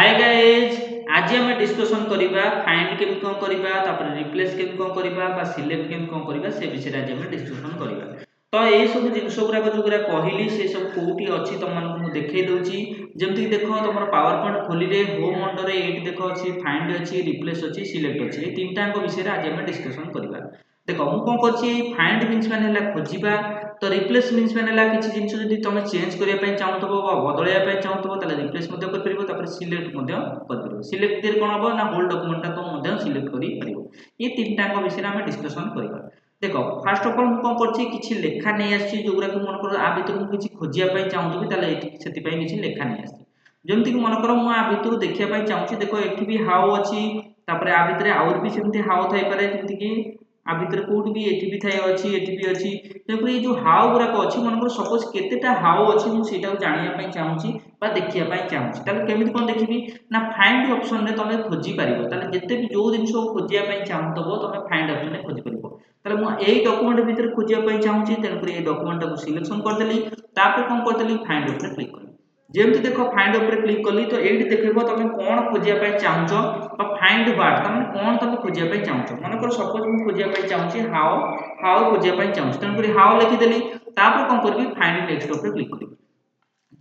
Hi guys आज आम discussion करवा फाइंड केमी कौन करवा तापर रिप्लेस केमी कौन करवा सिलेक्ट केमी कौन करवा से विषय आज आम डिस्कसन करवा। तो ये सब जिनस गुड़ाक जो गुरा कहली से सब कौटी अच्छी तुम मानक देखई दूची जमती देख तुम पावर पॉइंट खोलिले होम अंडर ये देख अच्छी फाइंड अच्छी रिप्लेस अच्छी सिलेक्ट अच्छी ये तीन टाक विषय आज आम डिस्कसन करवा। देख मु कौन कर फाइंड मीन्स मैंने खोजा तो रिप्लेस मीन्स मैंने किसी जिन जब तुम चेंज करने चाहूब बदलैया चाहूब रिप्लेस कर सिलेक्ट सिलेक्ट कौन हम ना होल डॉक्यूमेंट तुम सिलेक्ट कर ये तीन टाक विषय में डिस्कसन करवा। देख फास्ट अफ अल कौन कर लेखा नहीं आसी जो गुरा मन कर आ भर किसी खोजापी चाहूबी से किसी लेखा नहीं आसी जमीक मनकर मुझे आ भर देखापी चाहूँगी देख ये भी हाउ अच्छी आ भर आउर भी सेमती हाउ थाईपे जमीक आ भर कौटी भी ये भी थाए अच्छी ये भी अच्छी तेणुक ये जो हाउ गुराक अच्छी मनकर सपोज केतेटा हाउ अच्छी मुझे जानापी चाहूँगी देखापी चाहूँगी केमी कौन देखी ना फाइंड ऑप्शन में तुम खोजिपर जिते भी जो जिन खोजापी चाहूब तुम फाइंड ऑप्शन में खोजिपर मुझे डॉक्यूमेंट भितर खोजापी चाहूँगी तेणुक ये डॉक्यूमेंट को सिलेक्शन करदेली कौन करदेली फाइंड ऑप्शन क्लिक कर जमी देख फाइंड उपर क्लिक कली तो ये देख तुम कौन खोजापी चाहूच फाइंड व्हाट तुम कौन तुम खोजापी चाहूच मनकर सपोज मुझे खोजापी चाहूँगी हाउ हाउ खोजापी चाहूँगी तेणुक हाउ लिखिदेली कौन करी फाइंड नेक्स्ट उपर क्लिक करी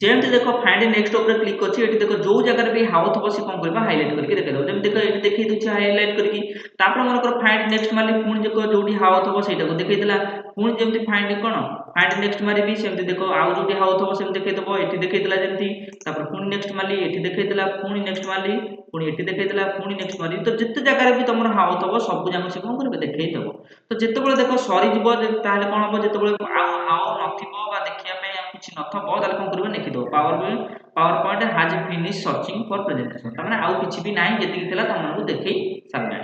जमी देख फाइंड नेक्स्ट उपर क्लिक अच्छी देख जो जगह भी हाउ थो सी कौन कर हाइलाइट करके देखो जमी देख ये देखी दूसरी हाइलाइट करके मनकर फाइंड नेक्स्ट मारे पुणी देख जो हाउ थो से देखईदेला पुणी जमी फाइंड कौन फाइंड नेक्स्ट मारे सेमती देख आउ जो हाउ थो से देखईदेव ये देखईदेला जमी पुणी नेक्स्ट मारे ये देखईदेला पुणी नेक्स्ट मारे पुणी ये देखईदेला पुणी नेक्स्ट मारे तो जिते जगह भी तुम हाउ थो सब जाक से कौन कर देखईदेव तो जिते देख सरीज कौन हम जो हाउ ना देखापी किसी नथब कौन कर लिखिदेव पावर पॉइंट हाज फिनिश सर्चिंग फॉर प्रेजेंटेशन तमाने आउ किछि भी नाही जेतिक थिला तुमको देखई सारला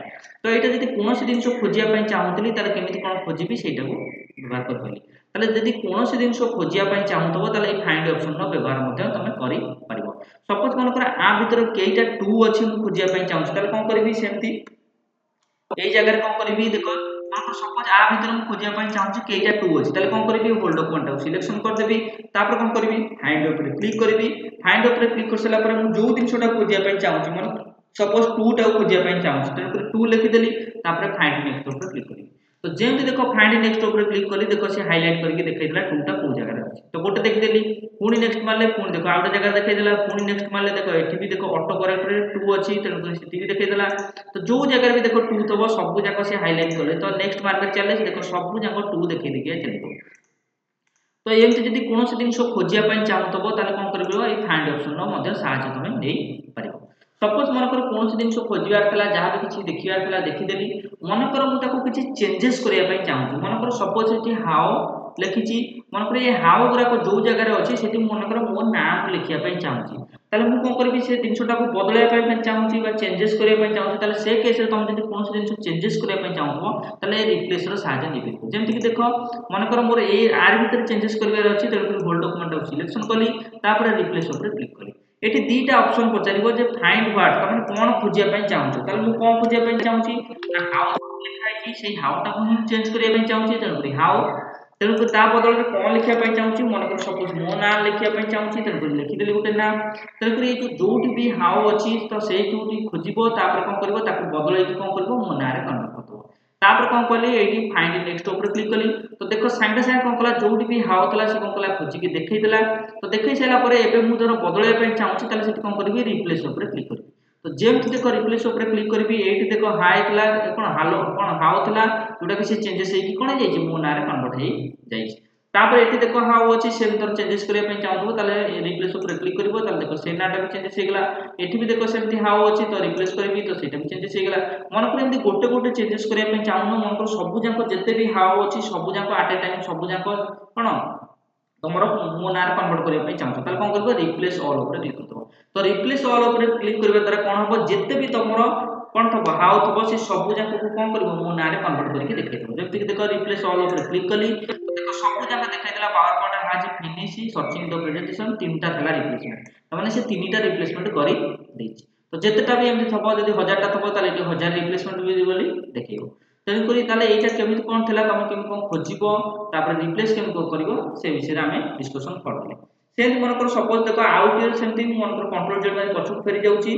तो एटा जदि कोनोसी जिंस खोजिया चाहूली केमिति कौन खोजी सेटा को व्यवहार करबली ताले जदि कोनोसी जिंस खोजिया चाहूब ताले फाइंड ऑप्शन रो व्यवहार तुम करि परिबो। सपोज मन कर आ भीतर केईटा टू अछि मु खोजिया चाहूँ ताले कौन करबी सेमती ए जगह कौन करी देख सपोज आ भर मुझे खोजापी चाहूँगी कईटा टू अच्छी कौन करी होल डॉक्यूमेंट को सिलेक्शन करदेवी कौन करी फाइंड उपर क्लिक करी फाइंड उपर क्लिक कर सारा जो जिनसा खोजापी चाहूँगी मैं सपोज टू टाक खोजापी चाहूँगी तेणुक टू लिखिदेली फाइंड नेक्स्ट उपर क्लिक करी तो जमी देख फाइंड नेक्स्ट उपर क्लिक करी देख से हाइलाइट करके देखा टूटा कौ जगह अच्छी तो गोटे देखिदेली पुणी नेक्स्ट मारे पुणी देख आउ गोटे जगह देखईदेला पुणी नेक्स्ट मारे देख ये भी देख ऑटो करेक्ट टू अच्छी तेणुक से देखईदेला तो जो जगह भी देख टू थो सब जाक से हाइलाइट कले तो नेक्स्ट मार्केट चले देख सब जाक टू देखी देखिए चलो तो एमती जब कौन जिन खोजापी चाहूब कौन कर फाइंड ऑप्शन साहय तुम नहीं पार। सपोज मनकर कौन जिन खोजार जहाँ भी किसी देखार देखीदेली मनकर मुझे किसी चेंजेस करने चाहूँगी मनकर सपोज ये हाउ लिखी मनकर ये हाउ गुराक जो जगार अच्छी से मनकर मो नाम लिखापी चाहूँगी मुझे कौन करी से जिनटा को बदलैया चाहूँगी चेंजेस करने चाहूँगी से केस तुम जब कौन जिन चेंजेस करने चाहूब रिप्लेस साहय नहीं जमीक देख मनकर मोर ये आर भर चेंजेस करार अच्छी तेणुक होल डॉक्यूमेंट सिलेक्शन कली रिप्लेस उपर क्लिक कली ये दीटा ऑप्शन पचार फाइंड व्हाट तुम कौन खोजापी चाहूँ मुझे कौन खोजापी चाहूँगी हाउ से हाउटा को ही चेंज करने चाहूँगी तेणुक हाउ तेणुक बदल में कौन लिखापी चाहूँगी मनकर सपोज मो ना लिखापी चाहूँगी तेणुक लिखिदेली गोटे ना तेणुक ये जो भी हाउ अच्छी तो से जो खोजब कौन कर बदल कौन कर मो ना कन्वर्ट करदेव कौन कली ये फाइंड नेक्स्ट उपर क्लिक कली तो देख सागे सागे कौन कला जो भी हाउ था से कौन कला खोजिकी देखईदेला तो देखई सारापर मुझे बदलैया चाहूँगी कौन करी रिप्लेस उपर क्लिक करी तो जमी देख रिप्लेस उपर क्लिक करी ये देख हाई था कौन हालो कौन हाउ था जोटा कि चेंजेस हो कौन है मो ना कन्वर्ट हो जापर ये देख हाउ अच्छी से चेंजेस करने चाहूब रिप्लेस उपर क्लिक कर देख से नाटा भी चेंजेस होगा ये भी देख सेमती हाउ अच्छी तो रिप्लेस करी तो सहीटा भी चेंजेस होगा मनकर एमती गोटे गोटे चेंजेस करने चाहूँ मनकर सब जाक जिते भी हाउ अच्छी सब जाक आट ए टाइम सब जाक कौन तुम मो ना कन्वर्ट करने चाहूँ कौन कर रिप्लेस ऑल उपर क्लिक कर तो रिप्लेस ऑल उपर क्लिक करने द्वारा कौन हम जिते भी तुम कौन थो हाउ थो से सब जाक को कौन कर मो ना कन्वर्ट करके देखो जमीक देख रिप्लेस ऑल उपर क्लिक कली देख सब जाक देखा पावर पॉइंट हाज फिनिश सर्चिंग द प्रेजेंटेशन तीनटा था रिप्लेसमेंट तमाने से तीनटा रिप्लेसमेंट कर तो जितेटा भी एमती थब जब 1000टा थब 1000 रिप्लेसमेंट भी देखो तेणुक यहाँ केमी कौन थी तुम केमी कौन खोज रिप्लेस केमी कौन कर से विषय में डिस्कसन करें सेमती मनकर सपोज देख आउट ईयर सेमती मनकर कंट्रोल जेड मारी पछक फेरी जाउची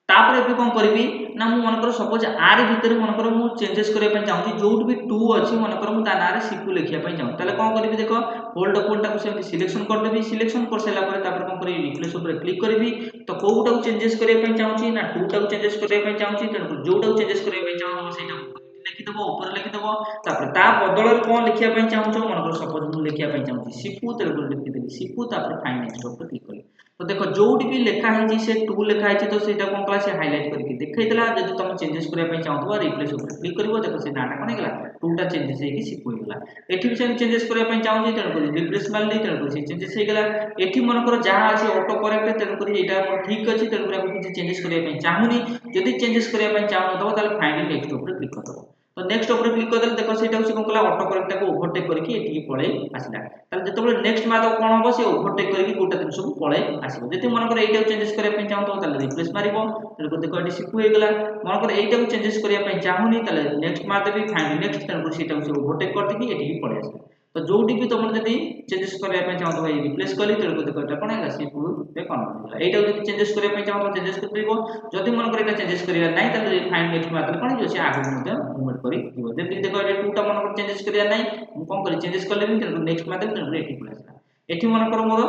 तापर एबे कोन करबी ना मु मनकर सपोज आर भीतर मनकर मु चेंजेस करिया पय चाहूची जोट भी 2 अछि मनकर मु ता नारे सीपू लिखिया पय चाहू ताले कोन करबी देखो होल्ड अपोन टाको सेमती सिलेक्शन कर देबी सिलेक्शन कर सेला परे तापर कोन करबी रिप्लेस ऊपर क्लिक करबी तो कोउटाको चेंजेस करिया पय चाहूची ना 2 टाको चेंजेस करिया पय चाहूची तेन जोटाको चेंजेस करिया पय चाहू सेटा लिखि दबो ऊपर लिखि दबो तापर ता बदल कोन लिखिया पय चाहूचो मनकर सपोज मु लिखिया पय चाहूची सीपू तेन लिखि देबी सीपू तापर फाइंड नेक्स्ट ऊपर क्लिक करबी तो देखो जोटी भी लिखा है से 2 लिखा है तो सेटा कोन कला से हाइलाइट करके देखैतला जदि तुम चेंजेस करिया पय चाहतो रिप्लेस ऊपर क्लिक करबो देखो से नाटा कोन गेला 2 टा चेंजेस हे कि सिपु गेला एठी भी सेम चेंजेस करिया पय चाहू तेन कर रिप्लेस मार ली तेन कर से चेंजेस हे गेला एठी मन कर जहा अछि ऑटो करेक्ट तेन कर एटा ठीक अछि तेन कर किछि चेंजेस करिया पय चाहूनी जदि चेंजेस करिया पय चाहतो तबो ताले फाइंड नेक्स्ट ऊपर क्लिक करदो तो नेक्स्ट ऊपर क्लिक कर देले देखो सेटा होछि कोन कला ऑटो करेक्ट को ओवरटेक करके एठी पळे आसिला ताले जतबे नेक्स्ट मार कोन होबो से ओवरटेक करके गोटा दिन सब पळे आसीबो जति मन कर एटा चेंजेस करिया पय चाहतो ताले रिप्लेस मारिबो तेन देखो एठी सिपु हे गेला मन कर एटा को चेंजेस करिया पय चाहूनी ताले नेक्स्ट मार देबी फाइंड नेक्स्ट तेन कर सेटा होछि ओवरटेक कर देबी एठी पळे आसीबो तो जोटी भी तुम जदि चेंजेस करिया पय चाहतो भाई रिप्लेस कली तेन को देखो एटा कोन हैला सिपु पे कन्वर्ट होला एटा जदि चेंजेस करिया पय चाहतो चेंजेस कर देबो जदि मन कर एटा चेंजेस करिया नै ताले फाइंड नेक्स्ट मार देले कोन जो से आगु मते मूवमेंट करी दिबो जदि देखो एटा 2 टा मन कर चेंजेस करिया नै मु कोन करी चेंजेस करले भी तेन नेक्स्ट मार देबे तेन एठी पळे आसला एठी मन कर मोर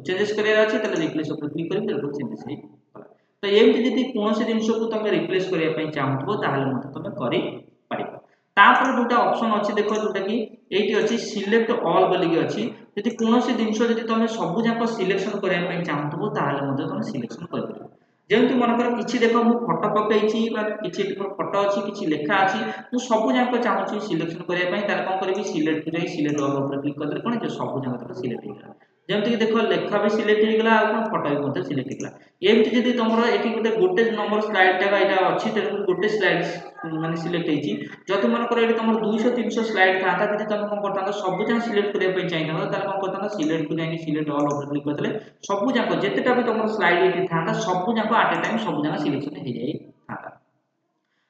चेंजेस करिया अछि ताले रिप्लेस ऊपर क्लिक करी तेन चेंजेस हे तो एमती जदि कोनोसी जिंस को तुम रिप्लेस करिया पय चाहतो ताले मते तुम करी पारिबो तापर दुटा ऑप्शन अछि देखो दुटा की एठी अछि सिलेक्ट ऑल बोली की अछि यदि कोनोसी जिंस जदि तुम सब जाक सिलेक्शन करिया पय चाहतो ताले मते तुम सिलेक्शन कर परिबो जेंति मन कर किछि देखो मु फोटो पकेइछि बा किछि फोटो अछि किछि लेखा अछि मु सब जाक चाहूछि सिलेक्शन करिया पय ताले कोन करबी सिलेक्ट जाई सिलेक्ट ऑल ऊपर क्लिक कर दे कोन जे सब जाक तक सिलेक्ट हे गेला जेंति कि देखो लेखा भी सिलेक्ट हे गेला आ कोन फोटो भी मते सिलेक्ट हे गेला एमती जदि तुमरो एठी गोटे नंबर स्लाइड टा एटा अछि तेनु गोटे स्लाइड माने सिलेक्ट हेछि जति मन कर एठी तुमरो 200 300 स्लाइड थाता जदि तुम कोन करता सब जाक सिलेक्ट करिया पय चाहिता ताले कोन करता सिलेक्ट को जाई सिलेक्ट ऑल ऊपर क्लिक कर देले सब जाक जेतेटा भी तुमरो स्लाइड एठी थाता सब जाक एट ए टाइम सब जाक सिलेक्शन हे जाई थाता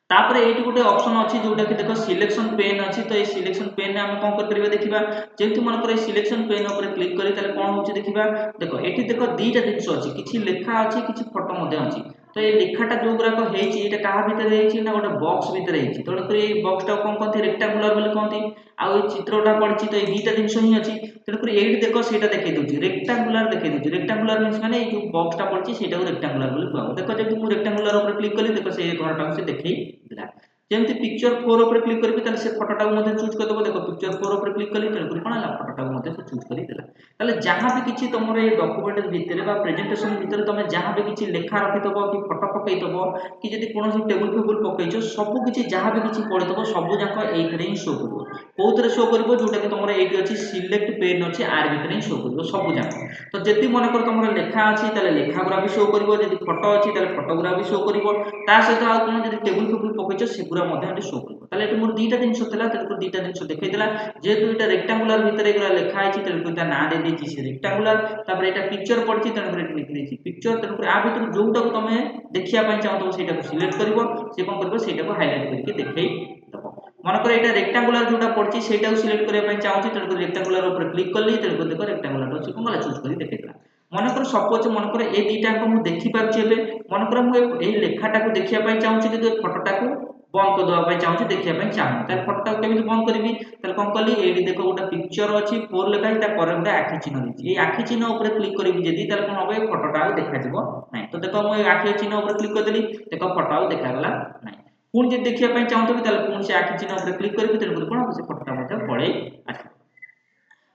तापर एठी गोटे ऑप्शन अछि जोटा कि देखो सिलेक्शन पेन अछि तो ए सिलेक्शन पेन हम कोन कर परिबा देखिबा जेंति मन कर सिलेक्शन पेन ऊपर क्लिक करी ताले कोन होछि देखिबा देखो एठी देखो दीटा दिंस अछि किछि लेखा अछि किछि फोटो मध्ये अछि तो ए लेखाटा जो ग्राफ हेछि एटा काहा भीतर हेछि ना गोटे बॉक्स भीतर हेछि तो ए बॉक्स टा कोन कोनथि रेक्टेंगुलर बोली कोनथि आ ए चित्रटा पडछि तो ए दीटा दिंस ही अछि तेनु एठी देखो सेटा देखै दोछि रेक्टेंगुलर देखै दोछि रेक्टेंगुलर मींस माने ए जो बॉक्स टा पडछि सेटा को रेक्टेंगुलर बोली कहबो देखो जेंति मु रेक्टेंगुलर ऊपर क्लिक कली देखो से घरटा को से देखै दिला जेंति पिक्चर 4 ऊपर क्लिक करबी ताले से फोटोटा को मध्ये चूज कर देबो देखो पिक्चर 4 ऊपर क्लिक कली तेनु कोन हला फोटोटा को मध्ये से चूज करी देला ताले जहां भी किछि तमरो ए डॉक्यूमेंट भीतर बा प्रेजेंटेशन भीतर तमे जहां भी किछि लेखा रखितबो कि फोटो पकैतबो कि जदि कोनोसी टेबल फेबल पकैछो सब किछि जहां भी किछि पडितबो सब जाक एथरे ही शो करबो कोउतरे शो करबो जोटा कि तमरो एठी अछि सिलेक्ट पेन अछि आर भीतर ही शो करबो सब जाक तो जति मन कर तमरो लेखा अछि ताले लेखा गुरा भी शो करबो जदि फोटो अछि ताले फोटो गुरा भी शो करबो ता सहित आ कोन जदि टेबल फेबल पकैछो से गुरा मध्ये एठी शो करबो ताले एठी मोर दीटा जिंस थला तेको दीटा जिंस देखै देला जेतु एटा रेक्टेंगुलर भीतर एगरा लेखा आछि तेको एटा ना दे देछि से रेक्टेंगुलर तापर एटा पिक्चर पडछि तेको एठी लिखि देछि पिक्चर तेको आ भीतर जोटा को तमे देखिया पय चाहतो सेटा को सिलेक्ट करबो से कोन करबो सेटा को हाइलाइट करके देखै दबो मन कर एटा रेक्टेंगुलर जोटा पडछि सेटा को सिलेक्ट करिया पय चाहछि तेको रेक्टेंगुलर ऊपर क्लिक करली तेको देखो रेक्टेंगुलर अछि कोन चूज करी देखै देला मन कर सपोज मन कर ए दीटा को मु देखि पारछि एबे मन कर मु ए लेखाटा को देखिया पय चाहछि कि फोटोटा को बंद कर दवा पय चाहछि देखिया पय चाहछि त फोटोटा केमिति बंद करबी त कोन करली एडी देखो गोटा पिक्चर अछि 4 लेखा ता करे गोटा आखि चिन्ह दिछि ए आखि चिन्ह ऊपर क्लिक करबी जदी त कोन होबे फोटोटा देखा जिवो नै तो देखो मु आखि चिन्ह ऊपर क्लिक कर देली देखो फोटो देखा गला नै पुन जे देखिया पय चाहतो त पुन से आखि चिन्ह ऊपर क्लिक करबी त कोन होबे से फोटोटा मध्ये पळे आसी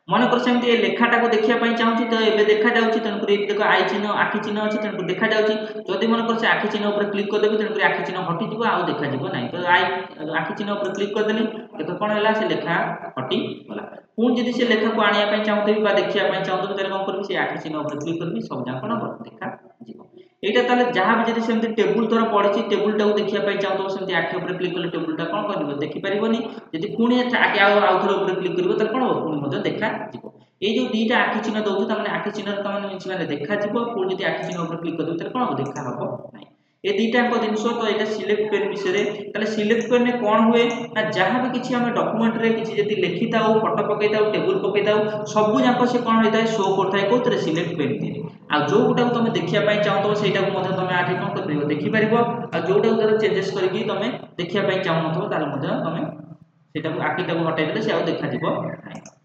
मन कर सेमती ए लेखाटा को देखिया पय चाहूछि तो एबे देखा जाउछि तन पर देखो आई चिन्ह आखि चिन्ह अछि तन देखा जाउछि जदि मन कर से आखि चिन्ह ऊपर क्लिक कर देबे तन आखि चिन्ह हटि जिवो आ देखा जिवो नै तो आई आखि चिन्ह ऊपर क्लिक कर देली देखो कोन हला से लेखा हटि गला पुन जदि से लेखा को आनिया पय चाहूछि बा देखिया पय चाहूछि त कोन करबी से आखि चिन्ह ऊपर क्लिक करबी सब जा कोन देखा जिवो एटा ताले जहां भी जदि सेमती टेबुल तोरा पडिछि टेबुल टा को देखिया पय चाहतो सेमती आखि ऊपर क्लिक करले टेबुल टा कोन करबो देखि परिबोनी जदि पुनी आगे आउ थोर ऊपर क्लिक करबो त कोन हो पुनी मध्ये देखा जिवो ए जो दीटा आखि चिन्ह दउछु त माने आखि चिन्ह त माने मिछि माने देखा जिवो पुनी जदि आखि चिन्ह ऊपर क्लिक करबो त कोन हो देखा हबो नै ए दुईटाक जिनस तो यहाँ सिलेक्ट पेन विषय ताले सिलेक्ट पेन में कौन हुए ना जहाँ भी किसी आम डॉक्यूमेंट रे किसी जति लिखि था फोटो पकई था टेबुल पकई था सब जाक से कौन होता है शो करता है कौन सिलेक्ट पेन थी आ जो गुटा तुम देखा चाहूब से तुम आज कौन कर देखिपर आ जोटा चेंजेस करके तुम देखा चाहून तुम आखिटा हटाई देते से देखा